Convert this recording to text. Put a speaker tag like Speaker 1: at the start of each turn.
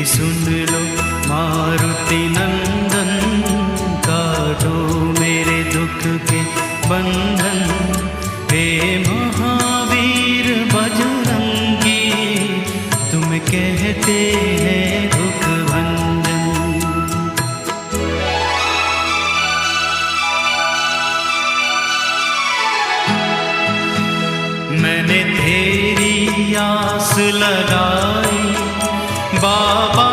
Speaker 1: सुन लो मारुति नंदन, काटो मेरे दुख के बंधन। हे महावीर बजरंगी, तुम कहते हैं दुख भंजन। मैंने तेरी आस लगाई बाबा,